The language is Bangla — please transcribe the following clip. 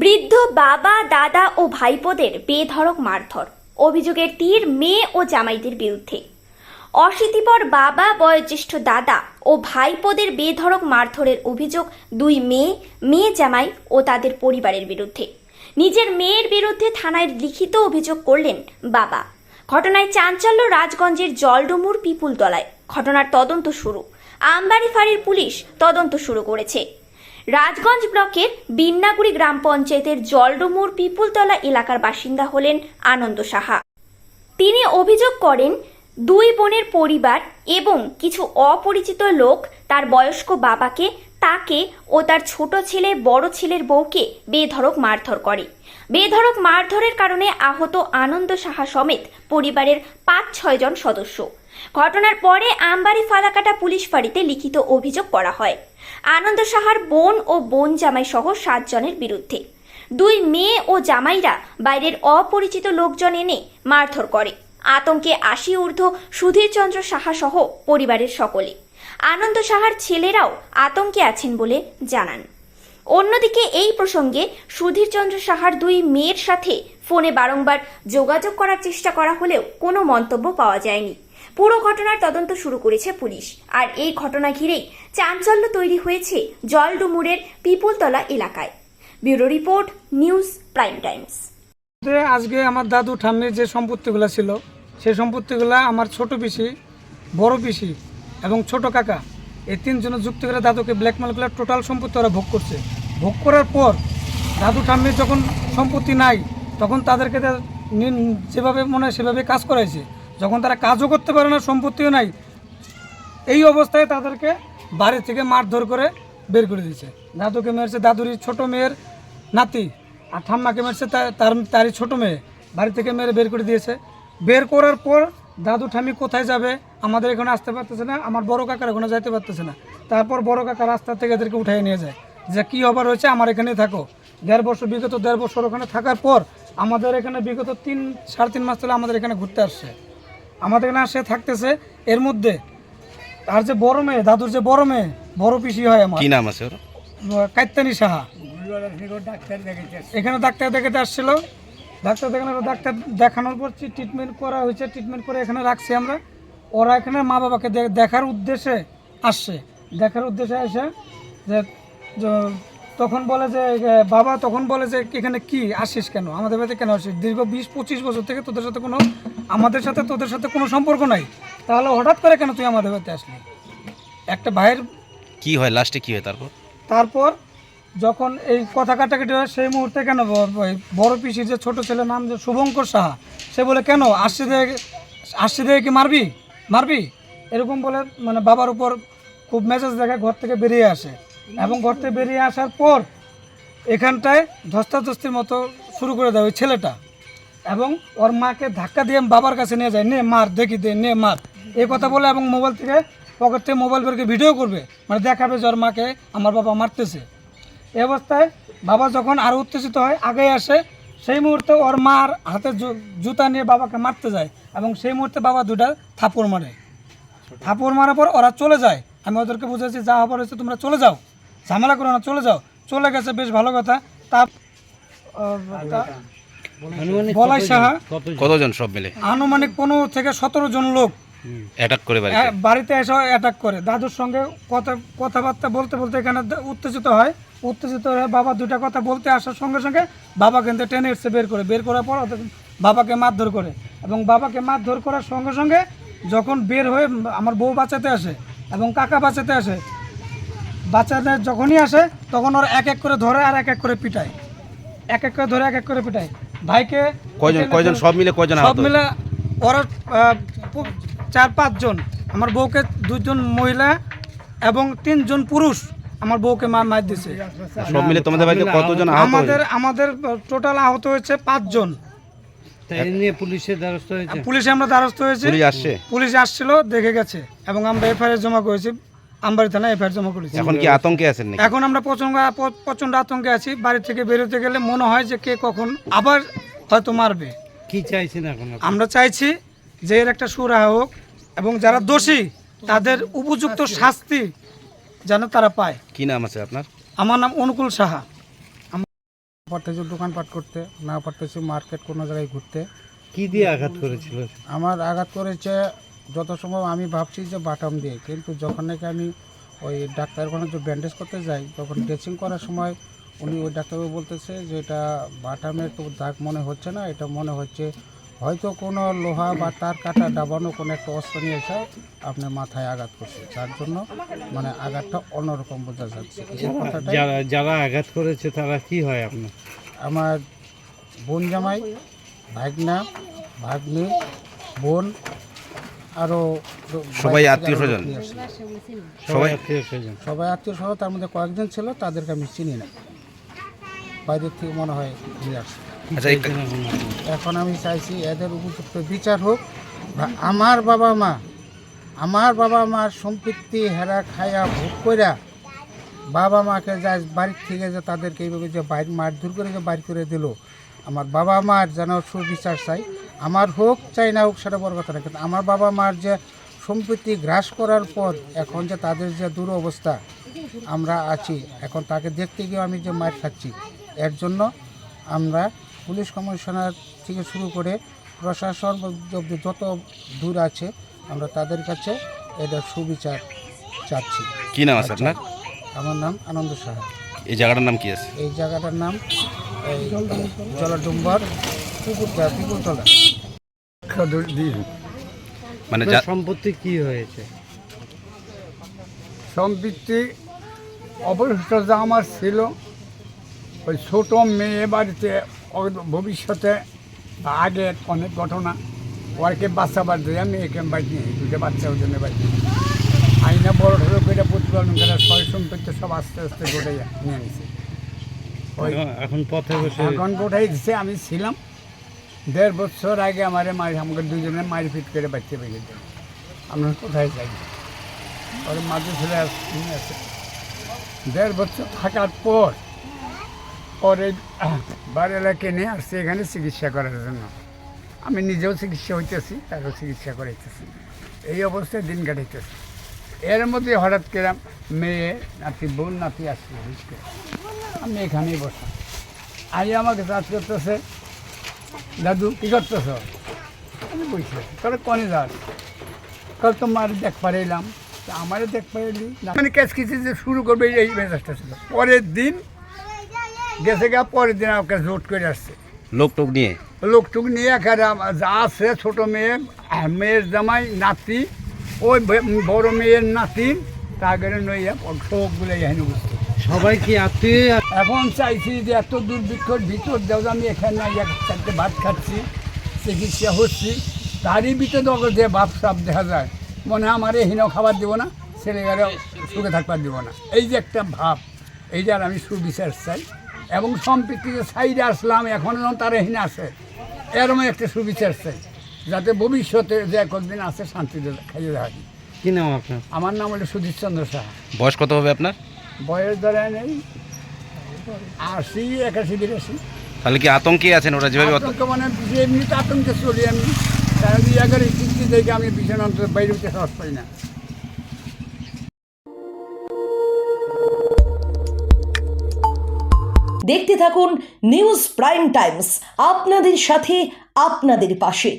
বৃদ্ধ বাবা, দাদা ও ভাইপোদের বেধড়ক মারধর, অভিযোগের তীর মেয়ে ও জামাইদের বিরুদ্ধে। অশীতিপর বাবা, বয়োজ্যেষ্ঠ দাদা ও ভাইপোদের বেধড়ক মারধরের অভিযোগ দুই মেয়ে জামাই ও তাদের পরিবারের বিরুদ্ধে। নিজের মেয়ের বিরুদ্ধে থানায় লিখিত অভিযোগ করলেন বাবা। ঘটনায় চাঞ্চল্য রাজগঞ্জের জলডুমুর পিপুলতলায়। ঘটনার তদন্ত শুরু। আমবাড়ি ফাঁড়ির পুলিশ তদন্ত শুরু করেছে। রাজগঞ্জ ব্লকের বিন্নাগুড়ি গ্রাম পঞ্চায়েতের জলডুমুর পিপুলতলা এলাকার বাসিন্দা হলেন আনন্দ সাহা। তিনি অভিযোগ করেন দুই বোনের পরিবার এবং কিছু অপরিচিত লোক তার বয়স্ক বাবাকে, তাকে ও তার ছোট ছেলে বড় ছেলের বউকে বেধড়ক মারধর করে। বেধড়ক মারধরের কারণে আহত আনন্দ সাহা সমেত পরিবারের ৫-৬ জন সদস্য। ঘটনার পরে আমবাড়ি ফালাকাটা পুলিশ ফাঁড়িতে লিখিত অভিযোগ করা হয় আনন্দ সাহার বোন ও বোন জামাই সহ ৭ জনের বিরুদ্ধে। দুই মেয়ে ও জামাইরা বাইরের অপরিচিত লোকজন এনে মারধর করে। আতঙ্কে ৮০ ঊর্ধ্ব সুধীর চন্দ্র সাহা সহ পরিবারের সকলে। আনন্দ সাহার ছেলেরাও আতঙ্কে আছেন বলে জানান। অন্যদিকে এই প্রসঙ্গে সুধীর চন্দ্র সাহার দুই মেয়ের সাথে ফোনে বারংবার যোগাযোগ করার চেষ্টা করা হলেও কোনো মন্তব্য পাওয়া যায়নি। পুরো ঘটনার তদন্ত শুরু করেছে পুলিশ। আর এই ঘটনা ঘিরেই চাঞ্চল্য তৈরি হয়েছে জলডুমুরের পিপুলতলা এলাকায়। Bureau report, news prime Times. আজকে আমার দাদু ঠাম্মির যে সম্পত্তিগুলো ছিল, সেই সম্পত্তিগুলো আমার ছোট পিসি, বড় পিসি এবং ছোট কাকা, এই 3 জন যুক্তি করে দাদুকে ব্ল্যাকমেল করে টোটাল সম্পত্তি ওরা ভোগ করছে। ভোগ করার পর দাদু ঠাম্মির যখন সম্পত্তি নাই, তখন তাদেরকে যেভাবে মনে হয় সেভাবে কাজ করাইছে। যখন তারা কাজও করতে পারে না, সম্পত্তিও নাই, এই অবস্থায় তাদেরকে বাড়ি থেকে মারধর করে বের করে দিয়েছে। দাদুকে মেরেছে দাদুরই ছোট মেয়ের নাতি, আর ঠাম্মাকে মেরেছে তারই ছোট মেয়ে। বাড়ি থেকে মেরে বের করে দিয়েছে। বের করার পর দাদু ঠাম্মি কোথায় যাবে, আমাদের এখানে আসতে পারতেছে না, আমার বড় কাকার এখানে যাইতে পারতেছে না। তারপর বড় কাকা রাস্তা থেকে এদেরকে উঠাই নিয়ে যায়, যে কী হবার হয়েছে, আমার এখানেই থাকো। বিগত দেড় বছর ওখানে থাকার পর আমাদের এখানে বিগত 3-3.5 মাস ধরে আমাদের এখানে ঘুরতে আসছে, আমাদের এখানে আসে থাকতেছে। এর মধ্যে আর যে বড় মেয়ে, দাদুর যে বড় মেয়ে, বড় পিসি হয় আমার, কি নাম আছে ওর? কাইতানি সাহা, এখানে ডাক্তার দেখাতে আসছিল। ডাক্তার দেখানোর পর ট্রিটমেন্ট করা হয়েছে। ট্রিটমেন্ট করে এখানে রাখছি আমরা। ওরা এখানে মা বাবাকে দেখার উদ্দেশ্যে আসছে। দেখার উদ্দেশ্যে এসে যে তখন বলে যে বাবা তখন বলে যে এখানে কি আসিস, কেন আমাদের বাড়িতে কেন আসিস? দীর্ঘ 20-25 বছর থেকে তোদের সাথে তোদের সাথে কোনো সম্পর্ক নাই, তাহলে হঠাৎ করে কেন তুই আমাদের বাড়িতে আসলি? একটা ভাইয়ের কি হয়, লাস্টে কি হয়? তারপর যখন এই কথা কাটাকাটি হয়, সেই মুহূর্তে কেন বড় পিসির যে ছোট ছেলের নাম যে শুভঙ্কর সাহা, সে বলে কেন আসছে দিয়ে কি মারবি এরকম বলে, মানে বাবার উপর খুব মেজাজ দেখায়। ঘর থেকে বেরিয়ে আসে এবং ঘর থেকে বেরিয়ে আসার পর এখানটায় ধস্তাধস্তির মতো শুরু করে দেয় ওই ছেলেটা, এবং ওর মাকে ধাক্কা দিয়ে বাবার কাছে নিয়ে যায়, নে মার, দেখি দে, নে মার, এই কথা বলে। এবং মোবাইল থেকে পকেট থেকে মোবাইল বেরকে ভিডিও করবে, মানে দেখাবে যে ওর মাকে আমার বাবা মারতেছে। এই অবস্থায় বাবা যখন আরও উত্তেজিত হয়, আগে আসে, সেই মুহূর্তে ওর মার হাতে জুতা নিয়ে বাবাকে মারতে যায়, এবং সেই মুহূর্তে বাবা 2টা থাপড় মারে। থাপড় মারার পর ওরা চলে যায়। আমি ওদেরকে বুঝেছি, যা হবার হয়েছে তোমরা চলে যাও, ঝামেলা করো না, চলে যাও। চলে গেছে, বেশ ভালো কথা। বলাই সাহা কতজন সব মিলে? আনুমানিক 15 থেকে 17 জন লোক অ্যাটাক করে বাড়িতে এসে অ্যাটাক করে। দাদুর সঙ্গে কথাবার্তা বলতে বলতে এখানে উত্তেজিত হয়। বাবা 2টা কথা বলতে আসার সঙ্গে সঙ্গে বাবা কিন্তু টেনে এসে বের করার পর বাবাকে মারধর করে, এবং বাবাকে মারধর করার সঙ্গে সঙ্গে যখন বের হয়ে আমার বউ বাঁচাতে আসে এবং কাকা বাঁচাতে আসে, যখনই আসে তখন ওরা এক এক করে ধরে আর এক এক করে পিটায়, ভাইকে। কয়জন সব মিলে ওরা 4-5 জন। আমার বউকে 2 জন মহিলা এবং 3 জন পুরুষ আমার বউকে মার দিছে। সব মিলে তোমাদের বাড়িতে কতজন আহত? আমাদের টোটাল আহত হয়েছে 5 জন। পুলিশে আমরা দ্বারস্থ হয়েছি। পুলিশ আসছিল, দেখে গেছে, এবং আমরা এফআইআর জমা করেছি। আমবাড়ি থানায় এফআইআর জমা করেছি। এখন কি আতঙ্কে আছেন? এখন আমরা প্রচন্ড আতঙ্কে আছি। বাড়ি থেকে বেরোতে গেলে মনে হয় যে কে কখন আবার হয়তো মারবে। কি চাইছেন এখন? আমরা চাইছি যে এর একটা সুরাহা হোক, এবং যারা দোষী তাদের উপযুক্ত শাস্তি যেন তারা পায়। কি নাম আছে আপনার? আমার নাম অনুকূল সাহা। পারতেছি দোকানপাট করতে, না পারতেছি মার্কেট কোনো জায়গায় ঘুরতে। কি দিয়ে আঘাত করেছিল? আমার আঘাত করেছে যত সম্ভব আমি ভাবছি যে বাটাম দিয়ে, কিন্তু যখন নাকি আমি ওই ডাক্তার ওখানে যে ব্যান্ডেজ করতে যাই তখন ড্রেসিং করার সময় উনি ওই ডাক্তারবাবু বলতেছে যে এটা বাটামের তো দাগ মনে হচ্ছে না, এটা মনে হচ্ছে হয়তো কোনো লোহা বা তার কাটা ডাবানো কোনো একটা অস্ত্র নিয়ে এসে আপনার মাথায় আঘাত করছে, যার জন্য মানে আঘাতটা অন্যরকম বোঝা যাচ্ছে। এই কথাটা যারা আঘাত করেছে তারা কি হয় আপনার? আমার বোন জামাই, ভাগনা, ভাগ্নি, বোন, আরও সবাই আত্মীয়-স্বজন? সবাই আত্মীয়-স্বজন। সবাই আত্মীয় সহ, তার মধ্যে কয়েকজন ছিল তাদেরকে আমি চিনি না, বাইরের থেকে মনে হয় নিয়ে আসছে। আচ্ছা, এখন আমি চাইছি এদের উপযুক্ত বিচার হোক। বা আমার বাবা মার সম্পত্তি হেরা খায়া ভোগ কইরা বাবা মাকে যা বাড়ির থেকে যে তাদেরকে এইভাবে যে বাইর মারধর করে যে বাইর করে দিল, আমার বাবা মার যেন সুবিচার চাই। আমার হোক চাই না হোক সেটা বড় কথা না, কিন্তু আমার বাবা মার যে সম্পত্তি গ্রাস করার পর এখন যে তাদের যে দুরবস্থা আমরা আছি, এখন তাকে দেখতে গিয়ে আমি যে মার খাচ্ছি, এর জন্য আমরা পুলিশ কমিশনার থেকে শুরু করে প্রশাসন যত দূর আছে আমরা তাদের কাছে এটা সুবিচার চাচ্ছি। কি নাম আছে আপনার? আমার নাম আনন্দ সাহা। এই জায়গাটার নাম কি আছে? এই জায়গাটার নাম এই জলডুম্বর পিপুলতলা। মানে আপনার সম্পত্তি কি হয়েছে? সম্পত্তি অবশিষ্ট যা আমার ছিল, ওই ছোট মেয়ে বাড়িতে ভবিষ্যতে বা আগের অনেক ঘটনা, ওরকে বাচ্চা বাদ দিয়ে মেয়েকে বাড়ি নিয়ে দুটো বাচ্চা ওদের বাড়ি আইনা বড় ঢোলো করে প্রতিপালন করে সয় সম্পত্তি সব আস্তে আস্তে গোটাই নিয়ে নিছে। ওই এখন পথে বসে এখন গোটাই দিছে। আমি ছিলাম 1.5 বছর আগে আমাকে দুজনে মারপিট করে বাচ্চা বেরিয়ে দিল। আমরা কোথায় যাই, ওর মাঝে ছেলে আছে 1.5 বছর থাকার পর পরে বাড়ি এলাকায় নিয়ে আসছে এখানে চিকিৎসা করার জন্য। আমি নিজেও চিকিৎসা হইতেছি, তারও চিকিৎসা করাইতেছি, এই অবস্থায় দিন কাটাইতেছি। এর মধ্যে হঠাৎ করে মেয়ে নাতি বোন নাতি আসছে, আমি এখানেই বসা। আজ আমাকে চাষ করতেছে, দাদু কী করতেছ? আমি বসে আছি। তোরা কনে যাস? কাল তোমার দেখ পারাইলাম, আমারও দেখ পারাইলি না, মানে ক্যাচ কিছু যে শুরু করবে এই মেজাজটা ছিল। পরের দিন গেছে গা, পরের দিন আমাকে জোট করে আসছে লোকটোক নিয়ে, লোকটুক নিয়ে এখানে যা আছে ছোটো মেয়ে, মেয়ের জামাই, নাতি, ওই বড় মেয়ের নাতি, তাকে নইয়া সবগুলো এখানে বুঝতে। সবাই কি আত্মীয়? এখন চাইছি যে এত দুর্ভিক্ষর ভিতর দেও, আমি এখানে এক চারটে ভাত খাচ্ছি, চিকিৎসা হচ্ছি, তারই ভিতরে দখল দিয়ে ভাব সাপ দেখা যায়, মনে হয় আমার এখানেও খাবার দেবো না, ছেলেগারেও সুখে থাকবার দেবো না, এই যে একটা ভাব, এইটার আমি সুবিচার চাই। এবং সম্পৃক্তিতে সাইডে আসলাম, এখনও তার এখানে আছে, এরম একটা সুবিচার চাই, যাতে ভবিষ্যতে যে কয়েকদিন আছে শান্তিতে খাইয়ে থাকি। কি নাম আপনার? আমার নাম হলো সুধীর চন্দ্র সাহা। বয়স কত হবে আপনার? বয়স ধরে নেই 80, 81, 82। তাহলে কি আতঙ্কে আছেন ওরা যেভাবে আতঙ্ক মানে এমনিতে আতঙ্কে চলি আমি, তাই 11 চিঠি দেখে আমি বিছানা অন্তর বাইরে উঠতে সাহস পাই না। দেখতে থাকুন নিউজ প্রাইম টাইমস, আপনাদের সাথে আপনাদের পাশে।